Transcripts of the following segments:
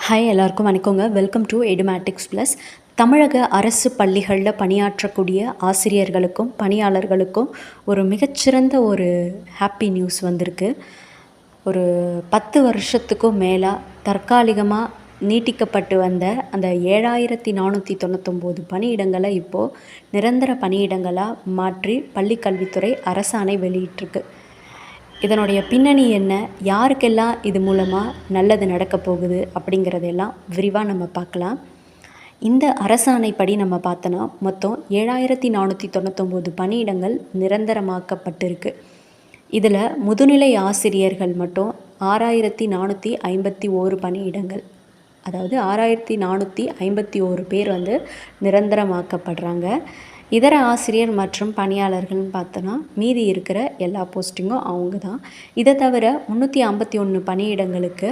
Hi எல்லாருக்கும் வணக்கங்க. Welcome to Edumatics plus. தமிழக அரசு பள்ளிகளில் பணியாற்றக்கூடிய ஆசிரியர்களுக்கும் பணியாளர்களுக்கும் ஒரு மிகச்சிறந்த ஒரு ஹாப்பி நியூஸ் வந்திருக்கு. ஒரு 10 வருஷத்துக்கும் மேலாக தற்காலிகமாக நீட்டிக்கப்பட்டு வந்த அந்த 7499 பணியிடங்களை இப்போது நிரந்தர பணியிடங்களாக மாற்றி பள்ளிக்கல்வித்துறை அரசாணை வெளியிட்டிருக்கு. இதனுடைய பின்னணி என்ன, யாருக்கெல்லாம் இது மூலமாக நல்லது நடக்க போகுது அப்படிங்கிறதெல்லாம் விரிவாக நம்ம பார்க்கலாம். இந்த அரசாணைப்படி நம்ம பார்த்தோன்னா மொத்தம் 7499 பணியிடங்கள் நிரந்தரமாக்கப்பட்டிருக்கு. இதில் முதுநிலை ஆசிரியர்கள் மட்டும் 6451 பணியிடங்கள், அதாவது 6451 பேர் நிரந்தரமாக்கப்படுறாங்க. இதர ஆசிரியர் மற்றும் பணியாளர்கள்னு பார்த்தோன்னா மீதி இருக்கிற எல்லா போஸ்டிங்கும் அவங்க தான். இதை தவிர 351 பணியிடங்களுக்கு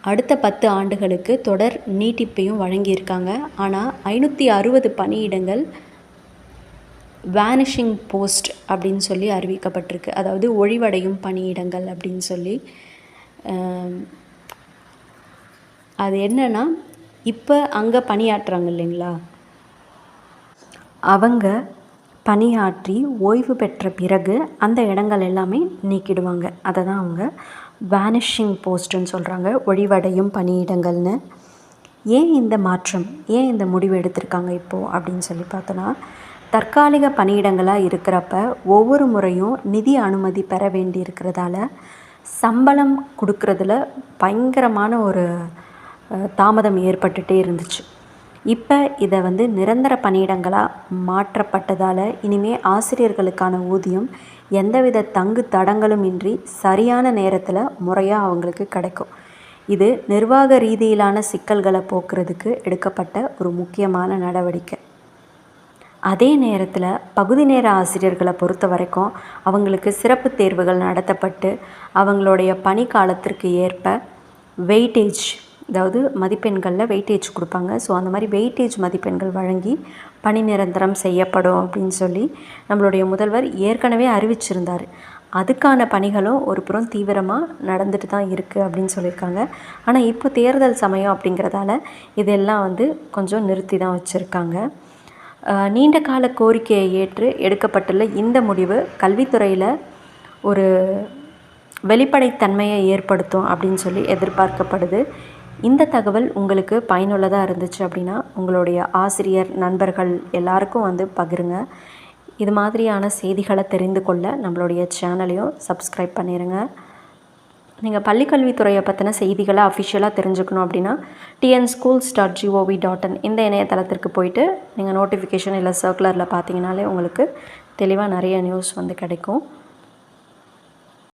அடுத்த 10 ஆண்டுகளுக்கு தொடர் நீட்டிப்பையும் வழங்கியிருக்காங்க. ஆனால் 560 பணியிடங்கள் வேனிஷிங் போஸ்ட் அப்படின்னு சொல்லி அறிவிக்கப்பட்டிருக்கு. அதாவது ஒழிவடையும் பணியிடங்கள் அப்படின்னு சொல்லி. அது என்னென்னா, இப்போ அங்கே பணியாற்றுறாங்க இல்லைங்களா, அவங்க பணியாற்றி ஓய்வு பெற்ற பிறகு அந்த இடங்கள் எல்லாமே நீக்கிடுவாங்க. அதை தான் அவங்க வேனிஷிங் போஸ்ட்டுன்னு சொல்கிறாங்க, ஒழிவடையும் பணியிடங்கள்னு. ஏன் இந்த மாற்றம், ஏன் இந்த முடிவு எடுத்திருக்காங்க இப்போது அப்படின்னு சொல்லி பார்த்தோன்னா, தற்காலிக பணியிடங்களாக இருக்கிறப்ப ஒவ்வொரு முறையும் நிதி அனுமதி பெற வேண்டி இருக்கிறதால சம்பளம் கொடுக்கறதுல பயங்கரமான ஒரு தாமதம் ஏற்பட்டுகிட்டே இருந்துச்சு. இப்போ இதை நிரந்தர பணியிடங்களாக மாற்றப்பட்டதால் இனிமேல் ஆசிரியர்களுக்கான ஊதியம் எந்தவித தங்கு தடங்களும் இன்றி சரியான நேரத்தில் முறையாக அவங்களுக்கு கிடைக்கும். இது நிர்வாக ரீதியிலான சிக்கல்களை போக்குறதுக்கு எடுக்கப்பட்ட ஒரு முக்கியமான நடவடிக்கை. அதே நேரத்தில் பகுதி நேர ஆசிரியர்களை பொறுத்த வரைக்கும் அவங்களுக்கு சிறப்பு தேர்வுகள் நடத்தப்பட்டு அவங்களுடைய பணி காலத்திற்கு ஏற்ப வெயிட்டேஜ், அதாவது மதிப்பெண்களில் வெயிட்டேஜ் கொடுப்பாங்க. ஸோ அந்த மாதிரி வெயிட்டேஜ் மதிப்பெண்கள் வழங்கி பணி நிரந்தரம் செய்யப்படும் அப்படின்னு சொல்லி நம்மளுடைய முதல்வர் ஏற்கனவே அறிவிச்சிருந்தார். அதுக்கான பணிகளும் ஒரு புறம் தீவிரமாக நடந்துட்டு தான் இருக்குது அப்படின்னு சொல்லியிருக்காங்க. ஆனால் இப்போ தேர்தல் சமயம் அப்படிங்கிறதால இதெல்லாம் கொஞ்சம் நிறுத்தி தான் வச்சுருக்காங்க. நீண்ட கால கோரிக்கையை ஏற்று எடுக்கப்பட்டுள்ள இந்த முடிவு கல்வித்துறையில் ஒரு வெளிப்படைத்தன்மையை ஏற்படுத்தும் அப்படின்னு சொல்லி எதிர்பார்க்கப்படுது. இந்த தகவல் உங்களுக்கு பயனுள்ளதாக இருந்துச்சு அப்படின்னா உங்களுடைய ஆசிரியர் நண்பர்கள் எல்லாருக்கும் பகிருங்க. இது மாதிரியான செய்திகளை தெரிந்து கொள்ள நம்மளுடைய சேனலையும் சப்ஸ்கிரைப் பண்ணிடுங்க. நீங்கள் பள்ளிக்கல்வித்துறையை பற்றின செய்திகளை அஃபிஷியலாக தெரிஞ்சுக்கணும் அப்படின்னா tnschools.gov.in இந்த இணையதளத்திற்கு போயிட்டு நீங்கள் நோட்டிஃபிகேஷன் இல்லை சர்க்குலரில் பார்த்தீங்கனாலே உங்களுக்கு தெளிவாக நிறைய நியூஸ் கிடைக்கும்.